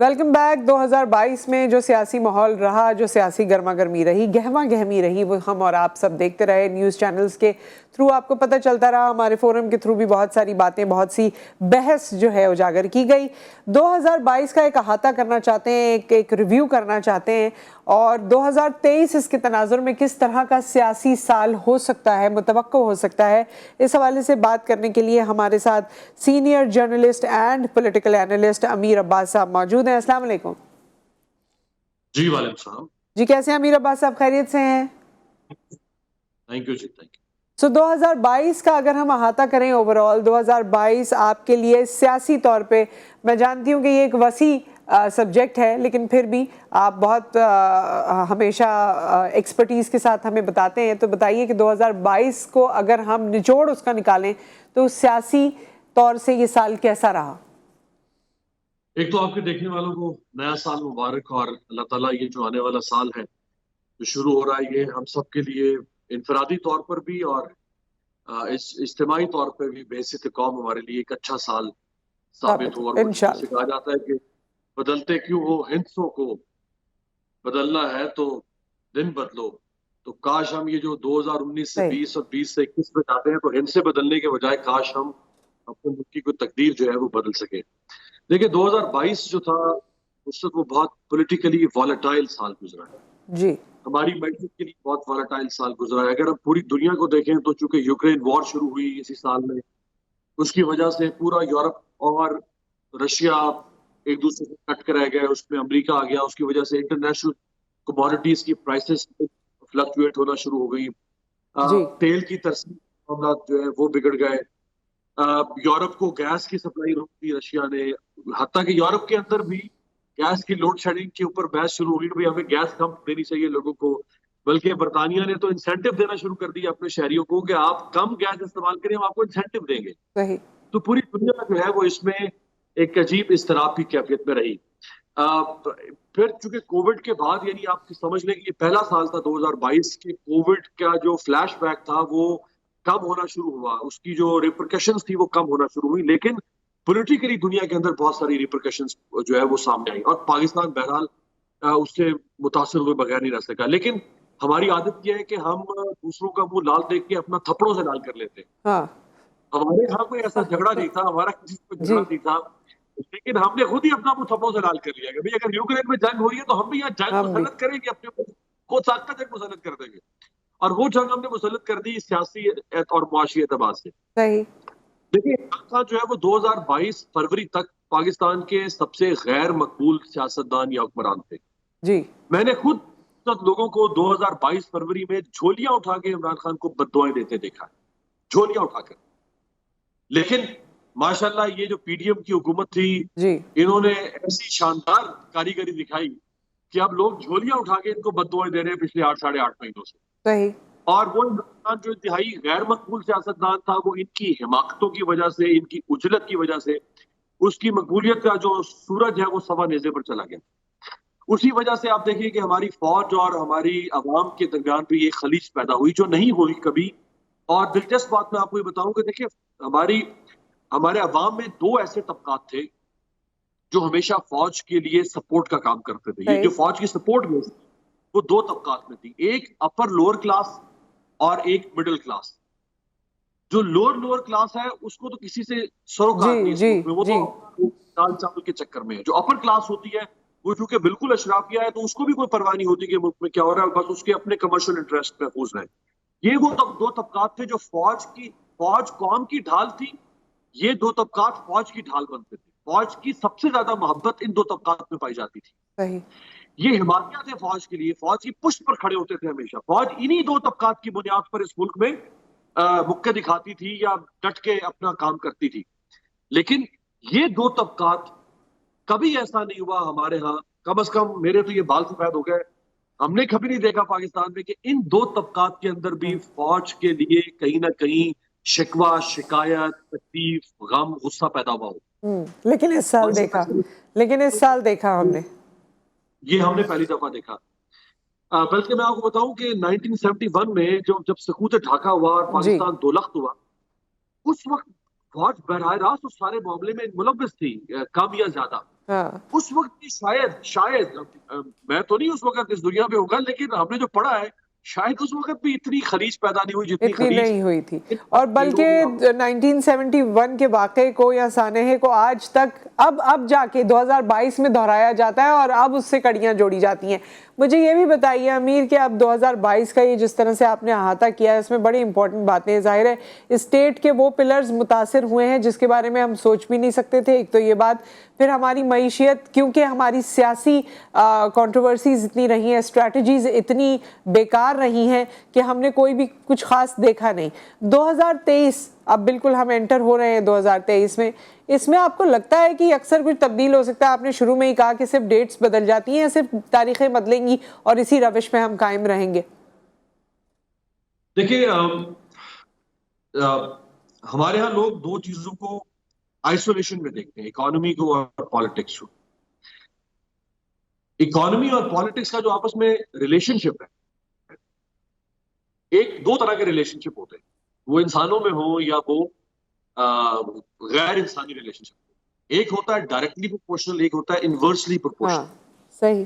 Welcome back. 2022 میں جو سیاسی ماحول رہا، جو سیاسی گرما گرمی رہی، گہما گہمی رہی، وہ ہم اور آپ سب دیکھتے رہے۔ نیوز چینلز کے تھرو آپ کو پتہ چلتا رہا، ہمارے فورم کے تھرو بھی بہت ساری باتیں، بہت سی بحث جو ہے اجاگر کی گئی۔ 2022 کا ایک احاطہ کرنا چاہتے ہیں، ایک ریویو کرنا چاہتے ہیں، اور 2023 اس کے تناظر میں کس طرح کا سیاسی سال ہو سکتا ہے، متوقع ہو سکتا ہے، اس حوالے سے بات کرنے کے لیے ہمارے ساتھ senior journalist and political analyst Amir Abbas صاحب موجود ہیں۔ السلام علیکم۔ جی وعلیکم السلام۔ جی کیسے ہیں امیر عباس صاحب؟ خیریت سے ہیں؟ تھینک یو جی، تھینک یو۔ سو 2022 کا اگر ہم احاطہ کریں، اوورآل 2022 آپ کے لیے سیاسی طور پہ، میں جانتی ہوں کہ یہ ایک وسیع سبجیکٹ ہے، لیکن پھر بھی آپ بہت ہمیشہ ایکسپرٹیز کے ساتھ ہمیں بتاتے ہیں، تو بتائیے کہ 2022 کو اگر ہم نچوڑ اس کا نکالیں تو سیاسی طور سے یہ سال کیسا رہا؟ ایک تو آپ کے دیکھنے والوں کو نیا سال مبارک، اور اللہ تعالیٰ یہ جو آنے والا سال ہے جو شروع ہو رہا ہے، یہ ہم سب کے لیے انفرادی طور پر بھی اور اجتماعی طور پر بھی بحیثیت قوم ہمارے لیے ایک اچھا سال ثابت ہو۔ اور جیسے کہا جاتا ہے کہ بدلتے کیوں ہو ہندسوں کو، بدلنا ہے تو دن بدلو۔ تو کاش ہم یہ جو 2019 سے 20 اور 20 سے 21 میں جاتے ہیں، تو ہند سے بدلنے کے بجائے کاش ہم اپنے ملک کی کوئی تقدیر جو ہے وہ بدل سکے۔ دیکھیں 2022 جو تھا اس وقت وہ بہت پولیٹیکلی والیٹائل سال گزرا ہے جی، ہماری معیشت کے لیے بہت والیٹائل سال گزرا ہے۔ اگر ہم پوری دنیا کو دیکھیں تو چونکہ یوکرین وار شروع ہوئی اسی سال میں، اس کی وجہ سے پورا یورپ اور رشیا ایک دوسرے سے کٹ کر رہ گئے، اس میں امریکہ آ گیا، اس کی وجہ سے انٹرنیشنل کموڈیٹیز کی پرائسز فلکچویٹ ہونا شروع ہو گئی، تیل کی ترسیل معاملات جو ہے وہ بگڑ گئے، یورپ کو گیس کی سپلائی روک دی رشیا نے، حتیٰ کہ یورپ کے اندر بھی گیس کی لوڈ شیڈنگ کے اوپر بحث شروع ہوئی کہ ہمیں گیس کم دینی چاہیے لوگوں کو، بلکہ برطانیہ نے تو انسینٹو دینا شروع کر دیا اپنے شہریوں کو کہ آپ کم گیس استعمال کریں، ہم آپ کو انسینٹو دیں گے۔ تو پوری دنیا جو ہے وہ اس میں ایک عجیب اضطراب کی کیفیت میں رہی۔ پھر چونکہ کووڈ کے بعد، یعنی آپ سمجھ لیں کہ یہ پہلا سال تھا 2022 کے، کووڈ کا جو فلیش بیک تھا وہ کم ہونا شروع ہوا، اس کی جو ریپرکشنز تھی وہ کم ہونا شروع ہوئی، لیکن پولیٹیکلی دنیا کے اندر بہت ساری ریپرکشنز جو ہے وہ سامنے آئی، اور پاکستان بہرحال اس سے متاثر ہوئے بغیر نہیں رہ سکا۔ لیکن ہماری عادت یہ ہے کہ ہم دوسروں کا منہ لال دیکھ کے اپنا تھپڑوں سے لال کر لیتے ہیں۔ ہمارے یہاں کوئی ایسا جھگڑا نہیں تھا، ہمارا کسی سے جھگڑا نہیں تھا، لیکن ہم نے خود ہی اپنا منہ تھپڑوں سے لال کر لیا کہ بھئی اگر یوکرین میں جنگ ہو رہی ہے تو ہم بھی یہاں جنگ مسلط کریں گے، اپنے کو طاقت جنگ مسلط کر دیں گے، اور وہ جنگ ہم نے مسلط کر دی سیاسی اور معاشی اعتبار سے۔ دیکھیں عمران خان جو ہے وہ 2022 فروری تک پاکستان کے سب سے غیر مقبول سیاستدان یا حکمران تھے۔ جی، میں نے خود لوگوں کو 2022 فروری میں جھولیاں اٹھا کے عمران خان کو بددعائیں دیتے دیکھا، جھولیاں اٹھا کر۔ لیکن ماشاءاللہ یہ جو پی ڈی ایم کی حکومت تھی، انہوں نے ایسی شاندار کاریگری دکھائی کہ اب لوگ جھولیاں اٹھا کے ان کو بددعائیں دے رہے ہیں پچھلے 8-8.5 مہینوں سے۔ اور وہ عمران خان جو انتہائی غیر مقبول سیاستدان تھا، وہ ان کی حماقتوں کی وجہ سے، ان کی عجلت کی وجہ سے اس کی مقبولیت کا جو سورج ہے وہ سوا نیزے پر چلا گیا۔ اسی وجہ سے آپ دیکھیے کہ ہماری فوج اور ہماری عوام کے درمیان بھی ایک خلیج پیدا ہوئی جو نہیں ہوئی کبھی۔ اور دلچسپ بات میں آپ کو یہ بتاؤں کہ دیکھیے ہمارے عوام میں دو ایسے طبقات تھے جو ہمیشہ فوج کے لیے سپورٹ کا کام کرتے تھے۔ یہ جو فوج کی سپورٹ میں وہ دو طبقات میں تھی، ایک اپر لوور کلاس اور ایک مڈل کلاس۔ جو لوور کلاس ہے اس کو تو کسی سے سروکار نہیں، وہ تو دال چاول کے چکر میں ہے۔ جو اپر کلاس ہوتی ہے وہ چونکہ بالکل اشرافیہ ہے تو اس کو بھی کوئی پرواہ نہیں ہوتی کہ ملک میں کیا ہو رہا ہے، بس اس کے اپنے کمرشل انٹرسٹ محفوظ رہیں۔ یہ وہ دو طبقات تھے جو فوج قوم کی ڈھال تھی، یہ دو طبقات فوج کی ڈھال بنتے تھے۔ فوج کی سب سے زیادہ محبت ان دو طبقات میں پائی جاتی تھی، یہ حمایتیاں تھے فوج کے لیے، فوج کی پشت پر کھڑے ہوتے تھے ہمیشہ۔ فوج انہی دو طبقات کی بنیاد پر اس ملک میں مکہ دکھاتی تھی یا ڈٹ کے اپنا کام کرتی تھی۔ لیکن یہ دو طبقات کبھی ایسا نہیں ہوا ہمارے ہاں، کم از کم میرے تو یہ بال سفید ہو گئے، ہم نے کبھی نہیں دیکھا پاکستان میں کہ ان دو طبقات کے اندر بھی فوج کے لیے کہیں نہ کہیں شکوہ، شکایت، تکلیف، غم، غصہ پیدا ہوا ہو۔ لیکن اس سال دیکھا ہم نے، یہ ہم نے پہلی دفعہ دیکھا۔ بلکہ میں آپ کو بتاؤں کہ 1971 میں جب سقوط ڈھاکہ ہوا اور پاکستان دولخت ہوا، اس وقت فوج براہ راست اس سارے معاملے میں ملوث تھی، کم یا زیادہ۔ ہاں اس وقت کی شاید میں تو نہیں اس وقت اس دنیا میں ہوگا، لیکن ہم نے جو پڑھا ہے شاید اس وقت بھی اتنی خلیج پیدا نہیں ہوئی جتنی اتنی خلیج نہیں ہوئی تھی، ان اور لوگ بلکہ 1971 کے واقعے کو یا سانحے کو آج تک اب جا کے 2022 میں دہرایا جاتا ہے اور اب اس سے کڑیاں جوڑی جاتی ہیں۔ مجھے یہ بھی بتائیے امیر کہ اب 2022 کا یہ جس طرح سے آپ نے احاطہ کیا ہے، اس میں بڑی امپورٹنٹ باتیں ہیں۔ ظاہر ہے اسٹیٹ کے وہ پلرز متاثر ہوئے ہیں جس کے بارے میں ہم سوچ بھی نہیں سکتے تھے، ایک تو یہ بات، پھر ہماری معیشت، کیونکہ ہماری سیاسی کنٹروورسیز اتنی رہی ہیں، اسٹریٹجیز اتنی بیکار رہی ہیں کہ ہم نے کوئی بھی کچھ خاص دیکھا نہیں۔ 2023 اب بالکل ہم انٹر ہو رہے ہیں 2023 میں، اس میں آپ کو لگتا ہے کہ اکثر کچھ تبدیل ہو سکتا ہے؟ آپ نے شروع میں ہی کہا کہ صرف ڈیٹس بدل جاتی ہیں یا صرف تاریخیں بدلیں گی اور اسی روش میں ہم قائم رہیں گے؟ دیکھیے ہمارے ہاں لوگ دو چیزوں کو آئسولیشن میں دیکھتے ہیں، اکانومی کو اور پالیٹکس کو۔ اکانومی اور پالیٹکس کا جو آپس میں ریلیشن شپ ہے، ایک دو طرح کے ریلیشن شپ ہوتے ہیں، وہ انسانوں میں ہوں یا وہ غیر انسانی ریلیشن شپ۔ ایک ہوتا ہے ڈائریکٹلی پروپورشنل، ایک ہوتا ہے انورسلی ہاں پروپورشنل۔ صحیح۔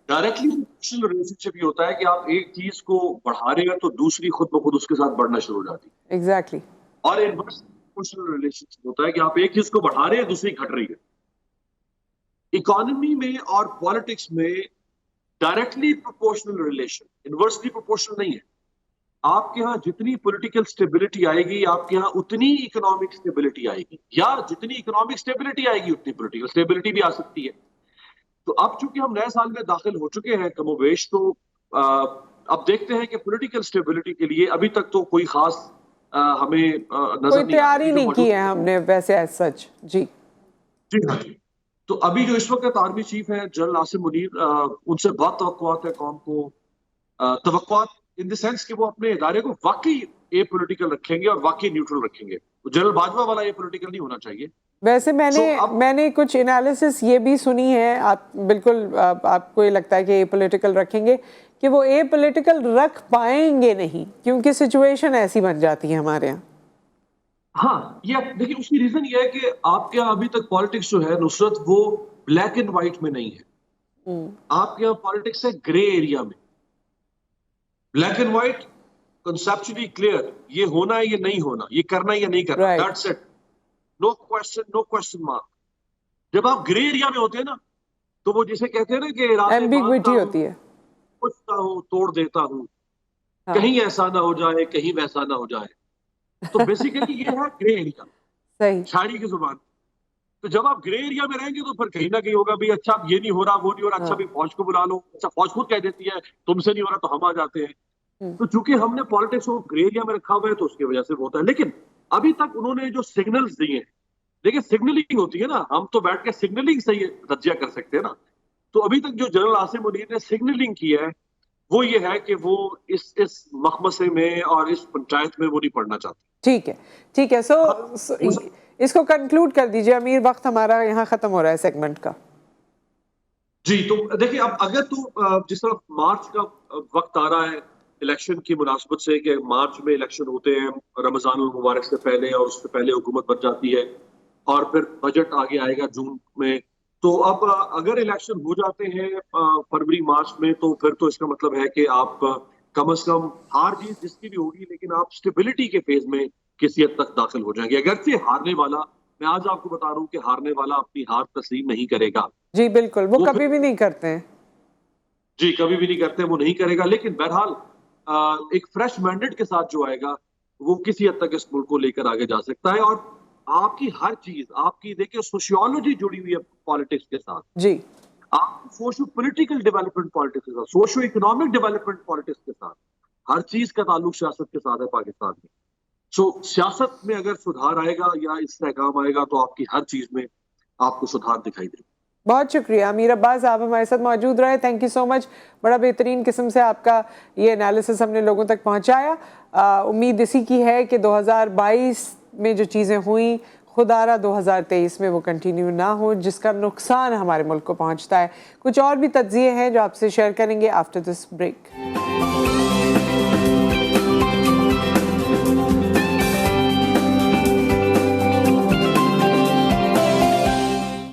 ڈائریکٹلی پروپورشنل ریلیشن شپ یہ ہوتا ہے کہ آپ ایک چیز کو بڑھا رہے ہیں تو دوسری خود بخود اس کے ساتھ بڑھنا شروع ہو جاتی ہے۔ ایگزیکٹلی۔ اور انورسلی پروپورشنل ریلیشن شپ ہوتا ہے کہ آپ ایک چیز کو بڑھا رہے ہیں دوسری گھٹ رہی ہے۔ اکانومی میں اور پالیٹکس میں directly proportional relation, inversely proportional نہیں ہے۔ آپ کے ہاں جتنی پولیٹیکل سٹیبلٹی آئے گی آپ کے ہاں اتنی اکنامک سٹیبلٹی آئے گی، یا جتنی اکنامک سٹیبلٹی آئے گی اتنی پولیٹیکل سٹیبلٹی بھی آ سکتی ہے۔ تو اب چونکہ ہم نئے سال میں داخل ہو چکے ہیں کم و بیش، تو اب دیکھتے ہیں کہ پولیٹیکل سٹیبلٹی کے لیے ابھی تک تو کوئی خاص ہمیں نظر کوئی نہیں آ تیاری رہی جو نہیں کی ہے ہم نے ویسے ایز سچ۔ جی جی ہاں جی۔ تو ابھی جو اس وقت آرمی چیف ہیں جنرل عاصم منیر، ان سے بہت توقعات ہے قوم کو، توقعات ان دی سینس کہ وہ اپنے ادارے کو واقعی اے پولیٹیکل رکھیں گے اور واقعی نیوٹرل رکھیں گے۔ جنرل باجوہ والا اے پولیٹیکل نہیں ہونا چاہیے۔ ویسے میں نے کچھ انالیسس یہ بھی سنی ہے، آپ بالکل آپ کو یہ لگتا ہے کہ اے پولیٹیکل رکھیں گے، کہ وہ اے پولیٹیکل رکھ پائیں گے نہیں کیونکہ سچویشن ایسی بن جاتی ہے ہمارے یہاں۔ ہاں یہ دیکھیے اس کی ریزن یہ ہے کہ آپ کے یہاں ابھی تک پالیٹکس جو ہے نصرت، وہ بلیک اینڈ وائٹ میں نہیں ہے۔ آپ کے یہاں پالیٹکس ہے گرے ایریا میں۔ بلیک اینڈ وائٹ کنسپچولی کلیئر، یہ ہونا ہے یہ نہیں ہونا، یہ کرنا ہے یا نہیں کرنا، that's it, no question mark. جب آپ گرے ایریا میں ہوتے ہیں نا تو وہ جسے کہتے ہیں نا کہ ارادے باندھتا ایمبیگوٹی ہوں، ہوتی ہے۔ پوچھتا ہوں، توڑ دیتا ہوں، کہیں ایسا نہ ہو جائے کہیں ویسا نہ ہو جائے۔ تو بیسیکلی یہ ہے گرے ایریا، صحیح۔ شاعری کی زبان۔ تو جب آپ گرے ایریا میں رہیں گے تو پھر کہیں نہ کہیں ہوگا بھی اچھا اب یہ نہیں ہو رہا وہ نہیں ہو رہا، اچھا بھی فوج کو بلا لو، اچھا فوج خود کہہ دیتی ہے تم سے نہیں ہو رہا تو ہم آ جاتے ہیں۔ تو چونکہ ہم نے پالیٹکس کو گرے ایریا میں رکھا ہوا ہے تو اس کی وجہ سے ہوتا ہے۔ لیکن ابھی تک انہوں نے جو سگنلز دیے ہیں، دیکھیں سگنلنگ ہوتی ہے نا، ہم تو بیٹھ کے سگنلنگ سے ہی تجزیہ کر سکتے ہیں نا۔ تو ابھی تک جو جنرل عاصم منیر نے سگنلنگ کی ہے وہ یہ ہے کہ وہ اس مخمصے میں اور اس پنچایت میں وہ نہیں پڑھنا چاہتے۔ ٹھیک ہے ٹھیک ہے، سو اس کو کنکلوڈ کر دیجئے امیر، وقت ہمارا یہاں ختم ہو رہا ہے سیگمنٹ کا۔ جی تو دیکھیں اب اگر تو جس طرح مارچ کا وقت آ رہا ہے الیکشن کی مناسبت سے، کہ مارچ میں الیکشن ہوتے ہیں رمضان المبارک سے پہلے، اور اس سے پہلے حکومت بن جاتی ہے، اور پھر بجٹ آگے آئے گا جون میں۔ تو اب اگر الیکشن ہو جاتے ہیں فروری مارچ میں، تو پھر تو اس کا مطلب ہے کہ آپ کم از کم ہار جیت جس کی بھی ہوگی لیکن آپ سٹیبلٹی کے فیز میں کسی حد تک داخل ہو جائیں گے۔ اگرچہ ہارنے والا، میں آج آپ کو بتا رہا ہوں کہ ہارنے والا اپنی ہار تسلیم نہیں کرے گا۔ جی بالکل، وہ کبھی بھی نہیں کرتے ہیں۔ جی کبھی بھی نہیں کرتے، وہ نہیں کرے گا، لیکن بہرحال ایک فریش مینڈیٹ کے ساتھ جو آئے گا وہ کسی حد تک اس ملک کو لے کر آگے جا سکتا ہے۔ اور آپ کی ہر چیز، آپ کی دیکھیں سوشیولوجی جڑی ہوئی ہے پالیٹکس کے ساتھ، جی آپ کی سوشو پولیٹیکل ڈیولپمنٹ پالیٹکس کے ساتھ، سوشو اکنامک ڈیولپمنٹ پالیٹکس کے ساتھ، ہر چیز کا تعلق سیاست کے ساتھ ہے پاکستان میں۔ سو سیاست میں اگر سدھار آئے گا یا استحکام آئے گا تو آپ کی ہر چیز میں آپ کو سدھار دکھائی دے گا۔ بہت شکریہ امیر عباس، آپ ہمارے ساتھ موجود رہے، تھینک یو سو مچ۔ بڑا بہترین قسم سے آپ کا یہ انالیسس ہم نے لوگوں تک پہنچایا۔ امید اسی کی ہے کہ 2022 میں جو چیزیں ہوئیں خدارہ 2023 میں وہ کنٹینیو نہ ہو، جس کا نقصان ہمارے ملک کو پہنچتا ہے۔ کچھ اور بھی تجزیے ہیں جو آپ سے شیئر کریں گے آفٹر دس بریک۔